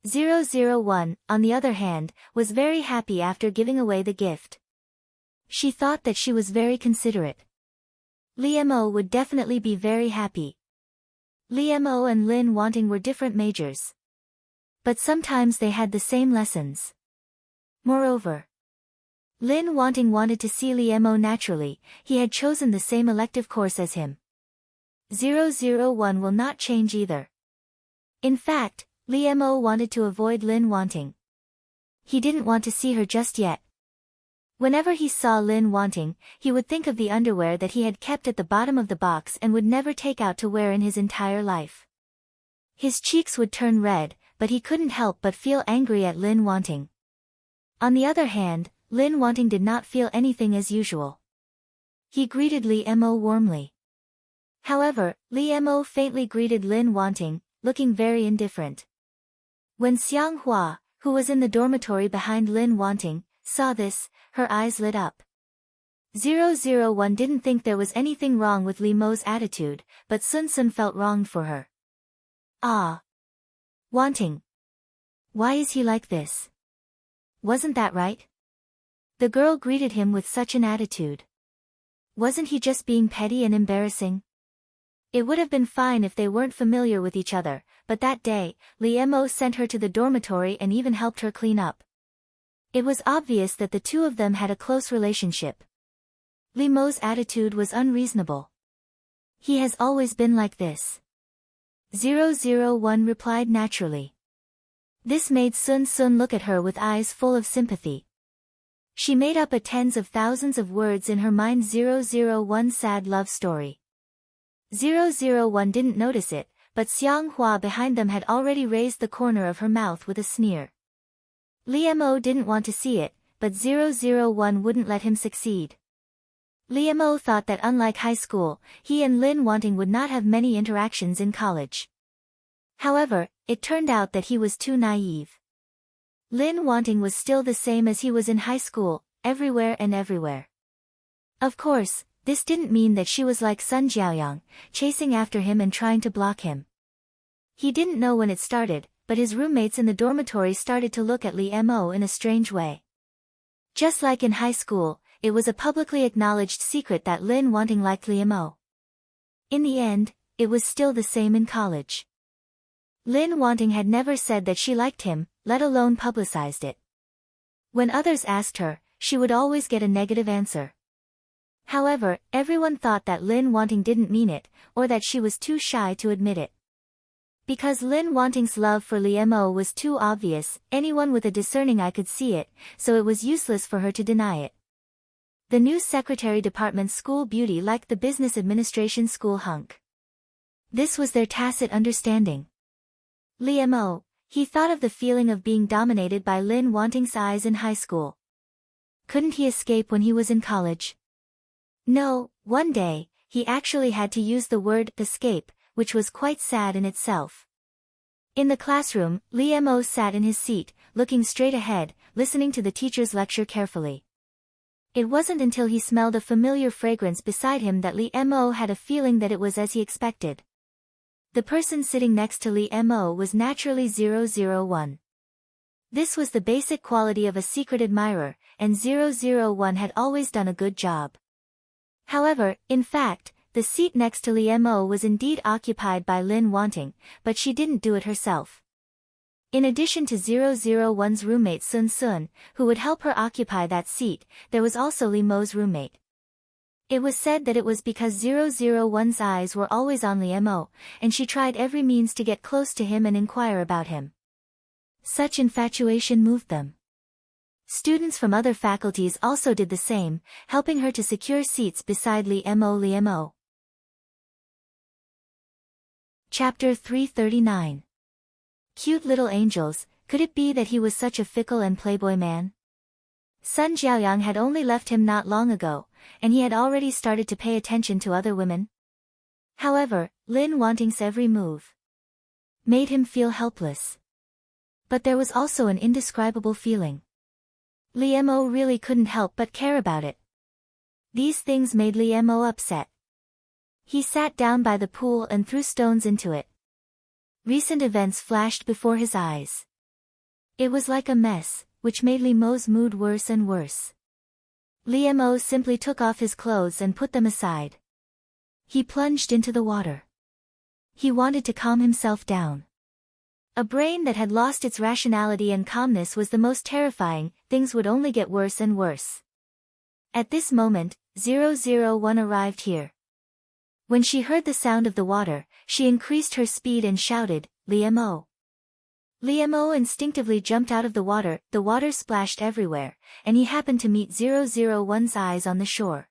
S1: 001, on the other hand, was very happy after giving away the gift. She thought that she was very considerate. Li Mo would definitely be very happy. Li Mo and Lin wanting were different majors. But sometimes they had the same lessons. Moreover, Lin wanting wanted to see Li Mo naturally, he had chosen the same elective course as him. 001 will not change either. In fact, Li Mo wanted to avoid Lin wanting. He didn't want to see her just yet. Whenever he saw Lin wanting, he would think of the underwear that he had kept at the bottom of the box and would never take out to wear in his entire life. His cheeks would turn red, but he couldn't help but feel angry at Lin wanting. On the other hand, Lin wanting did not feel anything as usual. He greeted Li Mo warmly. However, Li Mo faintly greeted Lin wanting, looking very indifferent. When Xiang Hua, who was in the dormitory behind Lin wanting, saw this, her eyes lit up. 001 didn't think there was anything wrong with Li Mo's attitude, but Sun Sun felt wronged for her. Ah. Wanting. Why is he like this? Wasn't that right? The girl greeted him with such an attitude. Wasn't he just being petty and embarrassing? It would have been fine if they weren't familiar with each other, but that day, Li Mo sent her to the dormitory and even helped her clean up. It was obvious that the two of them had a close relationship. Li Mo's attitude was unreasonable. He has always been like this. 001 replied naturally. This made Sun Sun look at her with eyes full of sympathy. She made up a tens of thousands of words in her mind. 001 sad love story. 001 didn't notice it, but Xiang Hua behind them had already raised the corner of her mouth with a sneer. Li Mo didn't want to see it, but 001 wouldn't let him succeed. Li Mo thought that unlike high school, he and Lin wanting would not have many interactions in college. However, it turned out that he was too naive. Lin wanting was still the same as he was in high school, everywhere and everywhere. Of course, this didn't mean that she was like Sun Jiaoyang, chasing after him and trying to block him. He didn't know when it started, but his roommates in the dormitory started to look at Li Mo in a strange way. Just like in high school, it was a publicly acknowledged secret that Lin wanting liked Li Mo. In the end, it was still the same in college. Lin wanting had never said that she liked him, let alone publicized it. When others asked her, she would always get a negative answer. However, everyone thought that Lin wanting didn't mean it, or that she was too shy to admit it. Because Lin Wanting's love for Li Mo was too obvious, anyone with a discerning eye could see it, so it was useless for her to deny it. The new secretary department school beauty liked the business administration school hunk. This was their tacit understanding. Li Mo, he thought of the feeling of being dominated by Lin Wanting's eyes in high school. Couldn't he escape when he was in college? No, one day, he actually had to use the word escape, which was quite sad in itself. In the classroom, Li Mo sat in his seat, looking straight ahead, listening to the teacher's lecture carefully. It wasn't until he smelled a familiar fragrance beside him that Li Mo had a feeling that it was as he expected. The person sitting next to Li Mo was naturally 001. This was the basic quality of a secret admirer, and 001 had always done a good job. However, in fact, the seat next to Li Mo was indeed occupied by Lin Wanting, but she didn't do it herself. In addition to 001's roommate Sun Sun, who would help her occupy that seat, there was also Li Mo's roommate. It was said that it was because 001's eyes were always on Li Mo, and she tried every means to get close to him and inquire about him. Such infatuation moved them. Students from other faculties also did the same, helping her to secure seats beside Li Mo. Chapter 339. Cute little angels, could it be that he was such a fickle and playboy man? Sun Jiaoyang had only left him not long ago, and he had already started to pay attention to other women. However, Lin Wanting's every move made him feel helpless. But there was also an indescribable feeling. Li Mo really couldn't help but care about it. These things made Li Mo upset. He sat down by the pool and threw stones into it. Recent events flashed before his eyes. It was like a mess, which made Li Mo's mood worse and worse. Li Mo simply took off his clothes and put them aside. He plunged into the water. He wanted to calm himself down. A brain that had lost its rationality and calmness was the most terrifying, things would only get worse and worse. At this moment, 001 arrived here. When she heard the sound of the water, she increased her speed and shouted, Li Mo. Li Mo instinctively jumped out of the water splashed everywhere, and he happened to meet 001's eyes on the shore.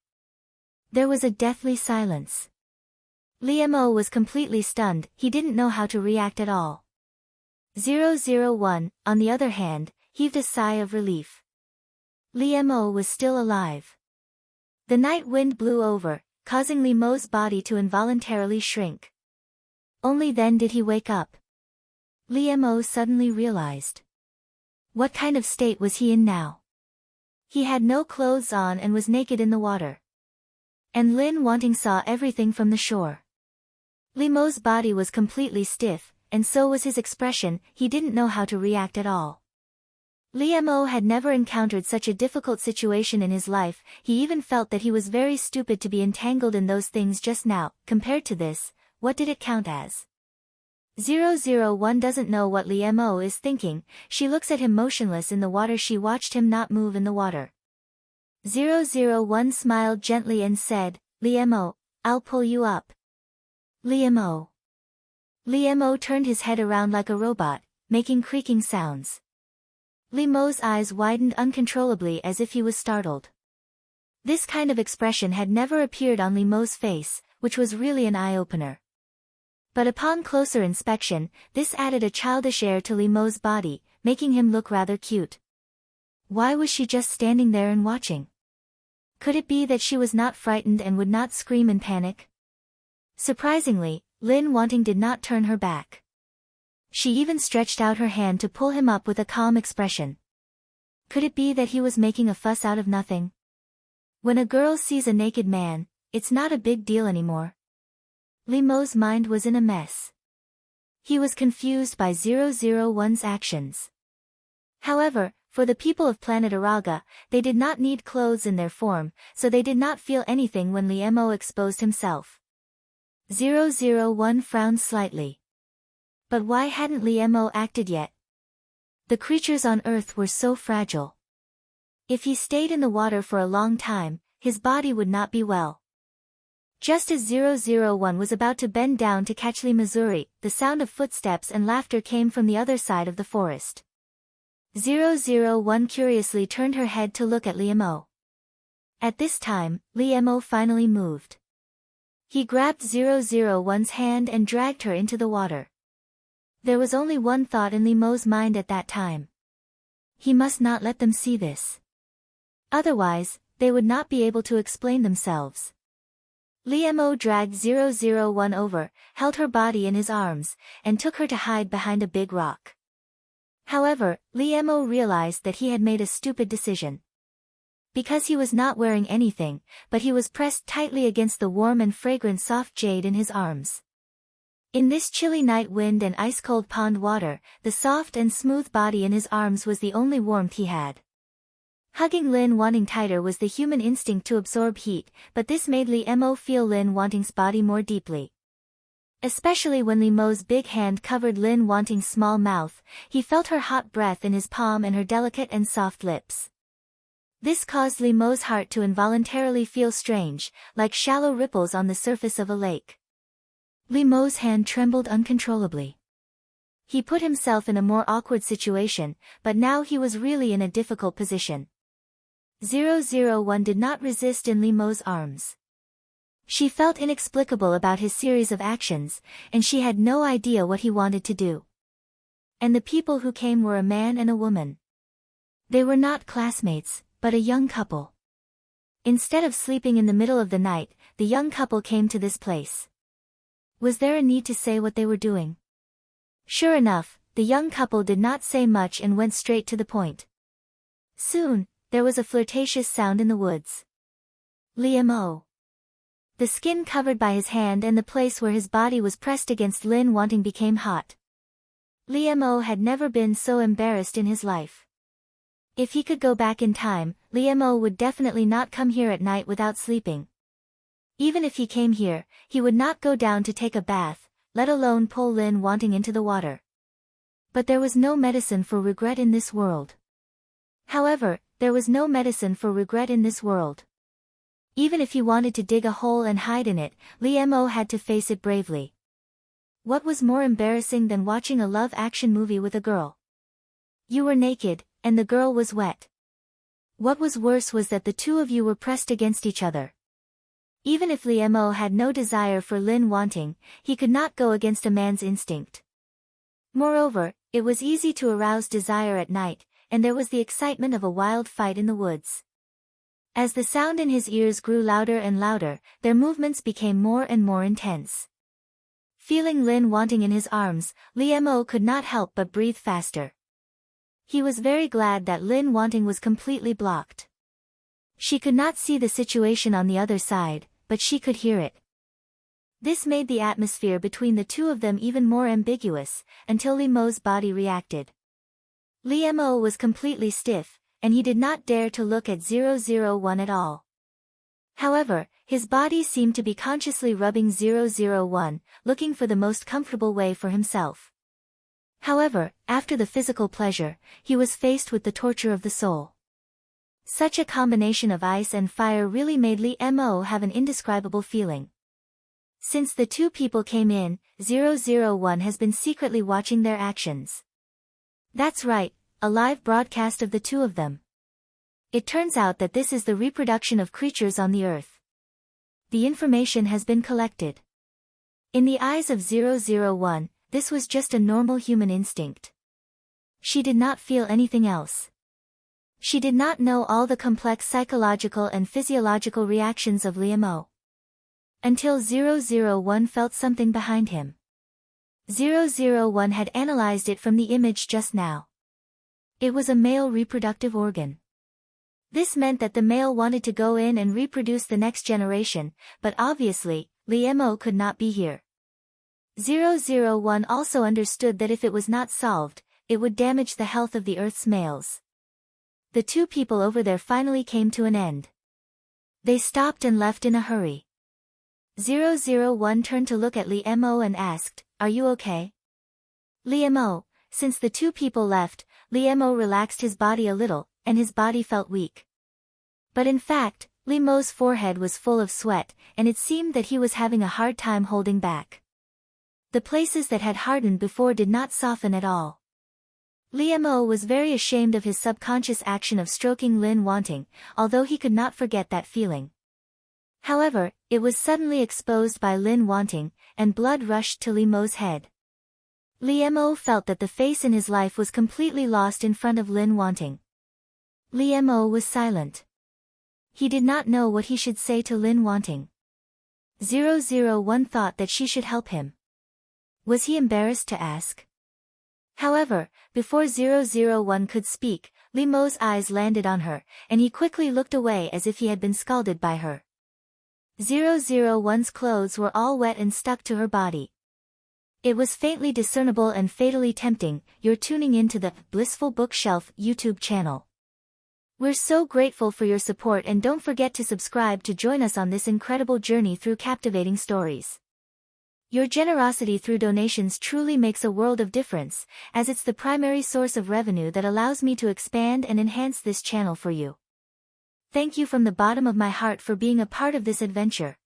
S1: There was a deathly silence. Li Mo was completely stunned, he didn't know how to react at all. 001, on the other hand, heaved a sigh of relief. Li Mo was still alive. The night wind blew over, causing Li Mo's body to involuntarily shrink. Only then did he wake up. Li Mo suddenly realized. What kind of state was he in now? He had no clothes on and was naked in the water. And Lin Wanting saw everything from the shore. Li Mo's body was completely stiff, and so was his expression, he didn't know how to react at all. Li Mo had never encountered such a difficult situation in his life, he even felt that he was very stupid to be entangled in those things just now. Compared to this, what did it count as? 001 doesn't know what Li Mo is thinking, she looks at him motionless in the water, she watched him not move in the water. 001 smiled gently and said, Li Mo, I'll pull you up. Li Mo. Li Mo turned his head around like a robot, making creaking sounds. Li Mo's eyes widened uncontrollably as if he was startled. This kind of expression had never appeared on Li Mo's face, which was really an eye-opener. But upon closer inspection, this added a childish air to Li Mo's body, making him look rather cute. Why was she just standing there and watching? Could it be that she was not frightened and would not scream in panic? Surprisingly, Lin Wanting did not turn her back. She even stretched out her hand to pull him up with a calm expression. Could it be that he was making a fuss out of nothing? When a girl sees a naked man, it's not a big deal anymore. Li Mo's mind was in a mess. He was confused by 001's actions. However, for the people of planet Araga, they did not need clothes in their form, so they did not feel anything when Li Mo exposed himself. 001 frowned slightly. But why hadn't Li Mo acted yet? The creatures on Earth were so fragile. If he stayed in the water for a long time, his body would not be well. Just as 001 was about to bend down to catch Lee Missouri, the sound of footsteps and laughter came from the other side of the forest. 001 curiously turned her head to look at Lee Mo. At this time, Lee Mo finally moved. He grabbed 001's hand and dragged her into the water. There was only one thought in Lee Mo's mind at that time. He must not let them see this. Otherwise, they would not be able to explain themselves. Lee Mo dragged 001 over, held her body in his arms, and took her to hide behind a big rock. However, Lee Mo realized that he had made a stupid decision. Because he was not wearing anything, but he was pressed tightly against the warm and fragrant soft jade in his arms. In this chilly night wind and ice-cold pond water, the soft and smooth body in his arms was the only warmth he had. Hugging Lin wanting tighter was the human instinct to absorb heat, but this made Lee Mo feel Lin wanting's body more deeply. Especially when Lee Mo's big hand covered Lin wanting's small mouth, he felt her hot breath in his palm and her delicate and soft lips. This caused Lee Mo's heart to involuntarily feel strange, like shallow ripples on the surface of a lake. Lee Mo's hand trembled uncontrollably. He put himself in a more awkward situation, but now he was really in a difficult position. 001 did not resist in Lee Mo's arms. She felt inexplicable about his series of actions, and she had no idea what he wanted to do. And the people who came were a man and a woman. They were not classmates, but a young couple. Instead of sleeping in the middle of the night, the young couple came to this place. Was there a need to say what they were doing? Sure enough, the young couple did not say much and went straight to the point. Soon, there was a flirtatious sound in the woods. Lee Mo. The skin covered by his hand and the place where his body was pressed against Lin wanting became hot. Lee Mo had never been so embarrassed in his life. If he could go back in time, Lee Mo would definitely not come here at night without sleeping. Even if he came here, he would not go down to take a bath, let alone pull Lin wanting into the water. But there was no medicine for regret in this world. However, there was no medicine for regret in this world. Even if he wanted to dig a hole and hide in it, Lee Mo had to face it bravely. What was more embarrassing than watching a love action movie with a girl? You were naked, and the girl was wet. What was worse was that the two of you were pressed against each other. Even if Lee Mo had no desire for Lin wanting, he could not go against a man's instinct. Moreover, it was easy to arouse desire at night, and there was the excitement of a wild fight in the woods. As the sound in his ears grew louder and louder, their movements became more and more intense. Feeling Lin wanting in his arms, Lee Mo could not help but breathe faster. He was very glad that Lin wanting was completely blocked. She could not see the situation on the other side, but she could hear it. This made the atmosphere between the two of them even more ambiguous, until Lee Mo's body reacted. Lee Mo was completely stiff, and he did not dare to look at 001 at all. However, his body seemed to be consciously rubbing 001, looking for the most comfortable way for himself. However, after the physical pleasure, he was faced with the torture of the soul. Such a combination of ice and fire really made Lee Mo have an indescribable feeling. Since the two people came in, 001 has been secretly watching their actions. That's right, a live broadcast of the two of them. It turns out that this is the reproduction of creatures on the earth. The information has been collected. In the eyes of 001, this was just a normal human instinct. She did not feel anything else. She did not know all the complex psychological and physiological reactions of Lee Mo. Until 001 felt something behind him. 001 had analyzed it from the image just now. It was a male reproductive organ. This meant that the male wanted to go in and reproduce the next generation, but obviously, Lee Mo could not be here. 001 also understood that if it was not solved, it would damage the health of the Earth's males. The two people over there finally came to an end. They stopped and left in a hurry. 001 turned to look at Lee Mo and asked, "Are you okay?" Lee Mo, since the two people left, Lee Mo relaxed his body a little, and his body felt weak. But in fact, Li Mo's forehead was full of sweat, and it seemed that he was having a hard time holding back. The places that had hardened before did not soften at all. Li Mo was very ashamed of his subconscious action of stroking Lin Wanting, although he could not forget that feeling. However, it was suddenly exposed by Lin Wanting, and blood rushed to Li Mo's head. Li Mo felt that the face in his life was completely lost in front of Lin Wanting. Li Mo was silent. He did not know what he should say to Lin Wanting. 001 thought that she should help him. Was he embarrassed to ask? However, before 001 could speak, Li Mo's eyes landed on her, and he quickly looked away as if he had been scalded by her. 001's clothes were all wet and stuck to her body. It was faintly discernible and fatally tempting. You're tuning into the Blissful Bookshelf YouTube channel. We're so grateful for your support, and don't forget to subscribe to join us on this incredible journey through captivating stories. Your generosity through donations truly makes a world of difference, as it's the primary source of revenue that allows me to expand and enhance this channel for you. Thank you from the bottom of my heart for being a part of this adventure.